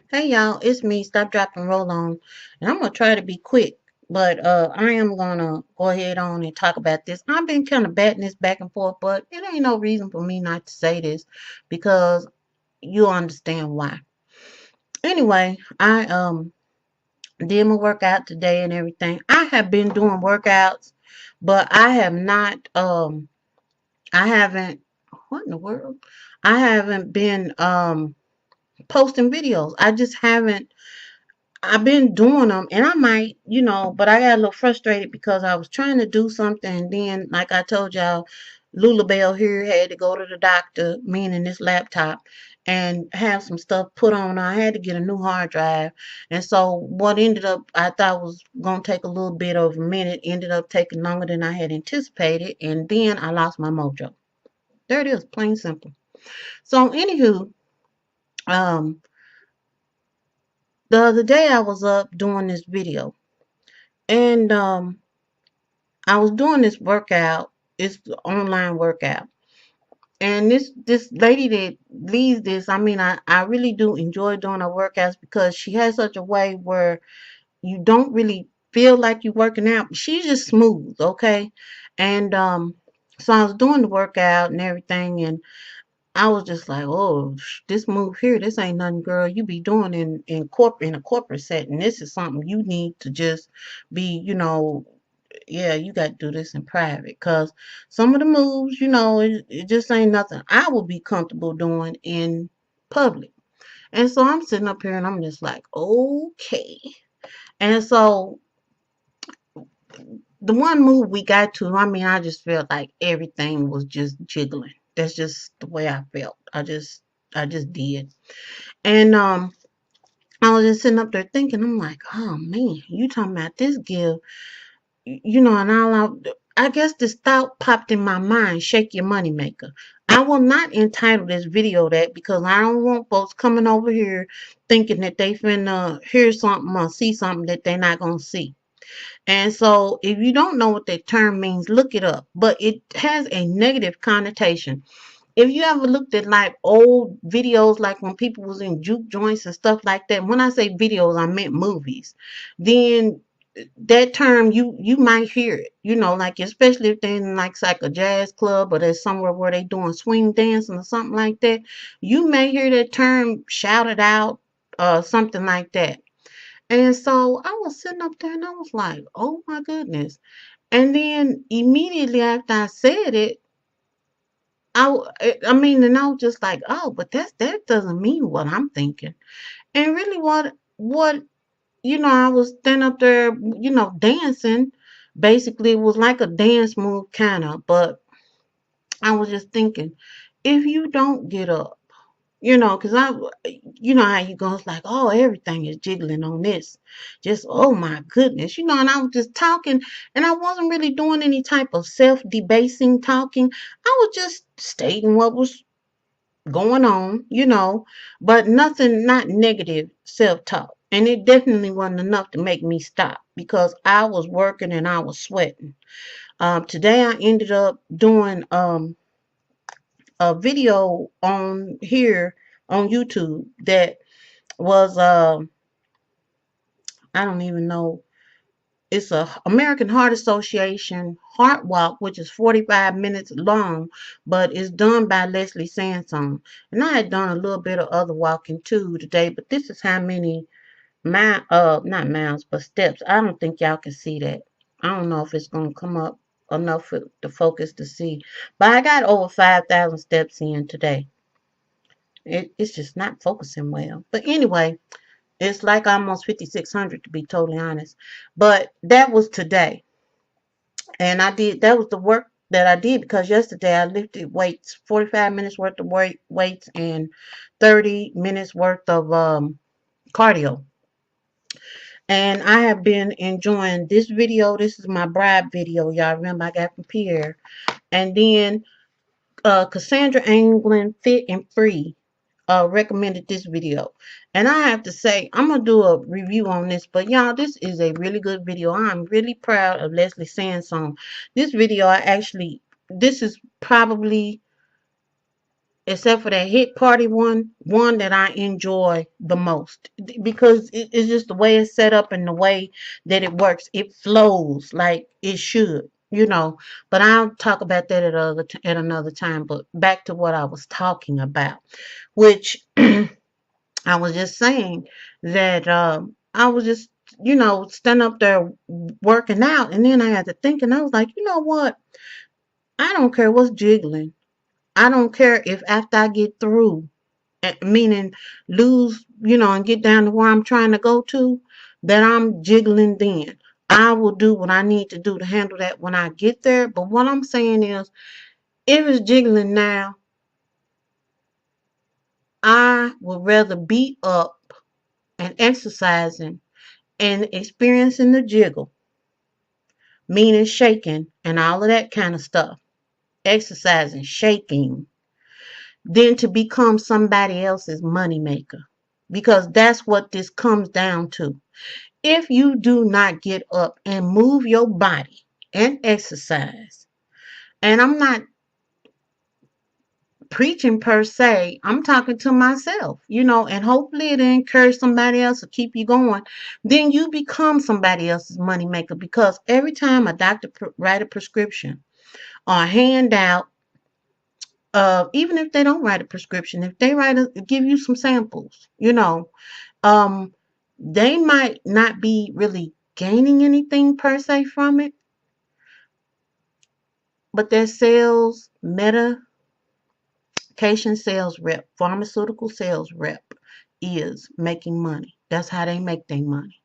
Hey y'all, it's me, Stop, Drop, and Roll On. And I'm gonna try to be quick, but I am gonna go ahead on and talk about this. I've been kind of batting this back and forth, but it ain't no reason for me not to say this because you'll understand why. Anyway, I did my workout today and everything. I have been doing workouts, but I haven't what in the world? I haven't been posting videos. I just haven't I've been doing them and I might, but I got a little frustrated because I was trying to do something and then, like I told y'all, Lula Bell here had to go to the doctor, meaning this laptop, and have some stuff put on. I had to get a new hard drive. And so what ended up, I thought was going to take a little bit of a minute, ended up taking longer than I had anticipated. And then I lost my mojo. There it is, plain simple. So anywho, um, the other day I was up doing this video and I was doing this workout. It's the online workout. And this lady that leads this, I mean, I really do enjoy doing her workouts because she has such a way where you don't really feel like you're working out. She's just smooth, okay? And so I was doing the workout and everything, and I was just like, oh, this move here, this ain't nothing, girl. You be doing in a corporate setting. This is something you need to just be, yeah, you got to do this in private because some of the moves, it just ain't nothing I would be comfortable doing in public. And so I'm sitting up here and I'm just like, okay. And so the one move we got to, I mean, I just felt like everything was just jiggling. That's just the way I felt. I just did. And I was just sitting up there thinking, I'm like, oh man, you talking about this give and I guess this thought popped in my mind, shake your money maker. I will not entitle this video that because I don't want folks coming over here thinking that they finna hear something or see something that they're not gonna see. And so if you don't know what that term means, look it up. But it has a negative connotation. If you ever looked at like old videos, like when people was in juke joints and stuff like that, when I say videos, I meant movies, then that term you might hear it, like especially if they're in like a jazz club or there's somewhere where they doing swing dancing or something like that, you may hear that term shouted out something like that. And so I was sitting up there and I was like, oh my goodness. And then immediately after I said it, I mean, and I was just like, oh, but that doesn't mean what I'm thinking. And really what I was standing up there, dancing. Basically, it was like a dance move, kind of. But I was just thinking, if you don't get up, because how you go, it's like, oh, everything is jiggling on this. Just, oh my goodness, and I was just talking, and I wasn't really doing any type of self-debasing talking. I was just stating what was going on, but nothing, not negative self talk. And it definitely wasn't enough to make me stop because I was working and I was sweating. Today I ended up doing a video on here on YouTube that was I don't even know. It's a American Heart Association Heart Walk, which is 45 minutes long, but it's done by Leslie Sansone. And I had done a little bit of other walking too today, but this is how many not miles, but steps. I don't think y'all can see that. I don't know if it's gonna come up enough for the focus to see. But I got over 5,000 steps in today. It's just not focusing well. But anyway, it's like almost 5,600 to be totally honest. But that was today. And that was the work that I did because yesterday I lifted weights, 45 minutes worth of weights and 30 minutes worth of cardio. And I have been enjoying this video. This is my bride video. Y'all remember I got from Pierre. And then Cassandra Anglin Fit and Free recommended this video. And I have to say, I'm going to do a review on this. But y'all, this is a really good video. I'm really proud of Leslie Sansone. This video, this is probably except for that hit party one that I enjoy the most because it's just the way it's set up and the way that it works. It flows like it should, But I'll talk about that at another time. But back to what I was talking about, which I was just saying that I was just standing up there working out, and then I had to think, and I was like, you know what? I don't care what's jiggling. I don't care if after I get through, meaning lose, and get down to where I'm trying to go to, that I'm jiggling then. I will do what I need to do to handle that when I get there. But what I'm saying is, if it's jiggling now, I would rather be up and exercising and experiencing the jiggle, meaning shaking and all of that kind of stuff, exercising, shaking, than to become somebody else's moneymaker. Because that's what this comes down to. If you do not get up and move your body and exercise, and I'm not preaching per se, I'm talking to myself, and hopefully it encourage somebody else to keep you going, then you become somebody else's moneymaker because every time a doctor write a prescription or a handout, even if they don't write a prescription, if they give you some samples, um, they might not be really gaining anything per se from it, but their sales, medication sales rep, pharmaceutical sales rep is making money. That's how they make their money.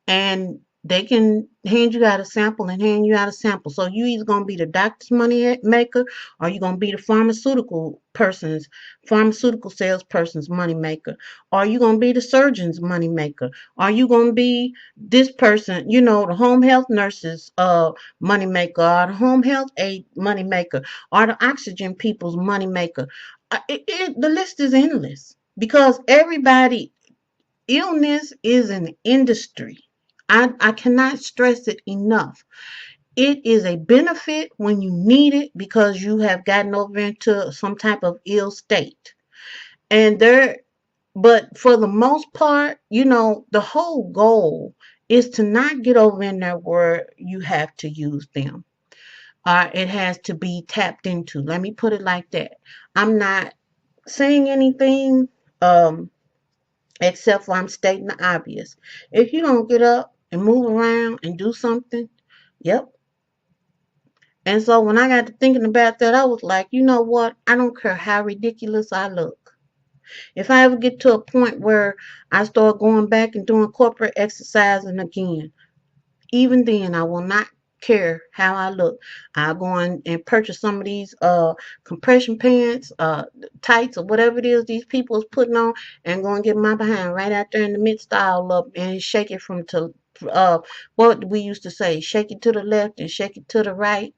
And they can hand you out a sample and hand you out a sample. So you either gonna be the doctor's money maker or you're gonna be the pharmaceutical salesperson's money maker, or you gonna be the surgeon's money maker, or you gonna be this person, the home health nurse's money maker, or the home health aide money maker, or the oxygen people's money maker. The list is endless because everybody illness is an industry. I cannot stress it enough. It is a benefit when you need it because you have gotten over into some type of ill state. And but for the most part, the whole goal is to not get over in there where you have to use them. It has to be tapped into. Let me put it like that. I'm not saying anything. Except for I'm stating the obvious. If you don't get up and move around and do something, yep. And so when I got to thinking about that, I was like, you know what? I don't care how ridiculous I look. If I ever get to a point where I start going back and doing corporate exercising again, even then, I will not care how I look. I'll go and purchase some of these compression pants, tights, or whatever it is these people is putting on, and go and get my behind right out there in the midst all up and shake it from to what we used to say, shake it to the left and shake it to the right.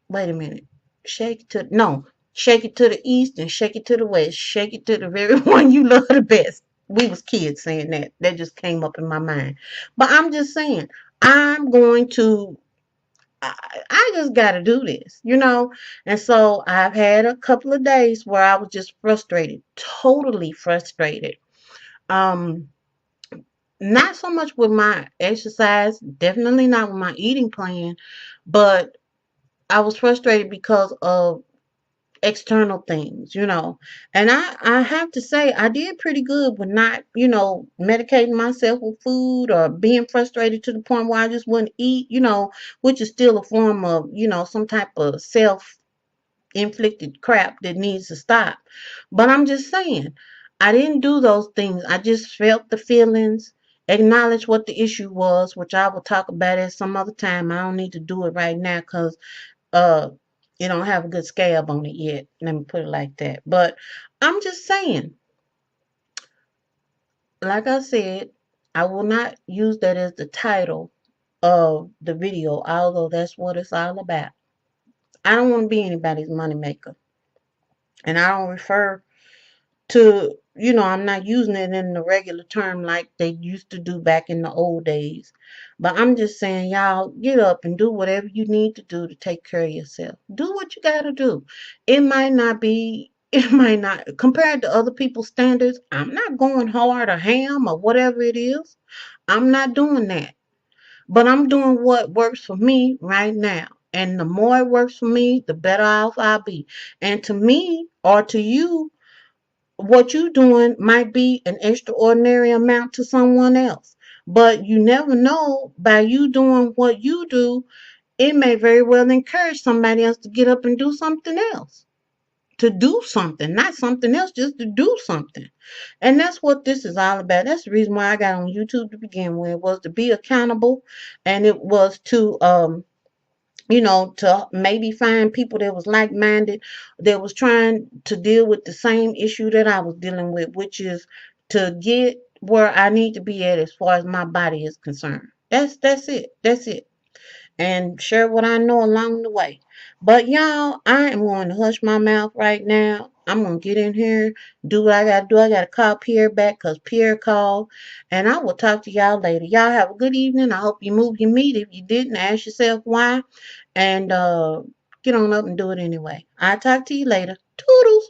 Wait a minute. Shake it to no, shake it to the east and shake it to the west. Shake it to the very one you love the best. We was kids saying that. That just came up in my mind. But I'm just saying, I'm going to I, I just got to do this. And so I've had a couple of days where I was just frustrated, totally frustrated. Um, not so much with my exercise, definitely not with my eating plan, but I was frustrated because of external things. And I have to say I did pretty good with not, medicating myself with food or being frustrated to the point where I just wouldn't eat, which is still a form of, some type of self inflicted crap that needs to stop. But I'm just saying, I didn't do those things. I just felt the feelings, acknowledge what the issue was, which I will talk about at some other time. I don't need to do it right now because uh it don't have a good scab on it yet. Let me put it like that. But I'm just saying, like I said, I will not use that as the title of the video, although that's what it's all about. I don't want to be anybody's moneymaker. And I don't refer to I'm not using it in the regular term like they used to do back in the old days. But I'm just saying, y'all, get up and do whatever you need to do to take care of yourself. Do what you got to do. It might not, compared to other people's standards, I'm not going hard or ham or whatever it is. I'm not doing that. But I'm doing what works for me right now. And the more it works for me, the better off I'll be. And to me or to you, what you doing might be an extraordinary amount to someone else. But you never know, by you doing what you do, it may very well encourage somebody else to get up and do something else. To do something, not something else, just to do something. And that's what this is all about. That's the reason why I got on YouTube to begin with, was to be accountable, and it was to maybe find people that was like-minded, that was trying to deal with the same issue that I was dealing with, which is to get where I need to be at as far as my body is concerned. That's it. That's it. And share what I know along the way. But y'all, I am going to hush my mouth right now. I'm going to get in here, do what I got to do. I got to call Pierre back because Pierre called. And I will talk to y'all later. Y'all have a good evening. I hope you move your meat. If you didn't, ask yourself why. And get on up and do it anyway. I'll talk to you later. Toodles.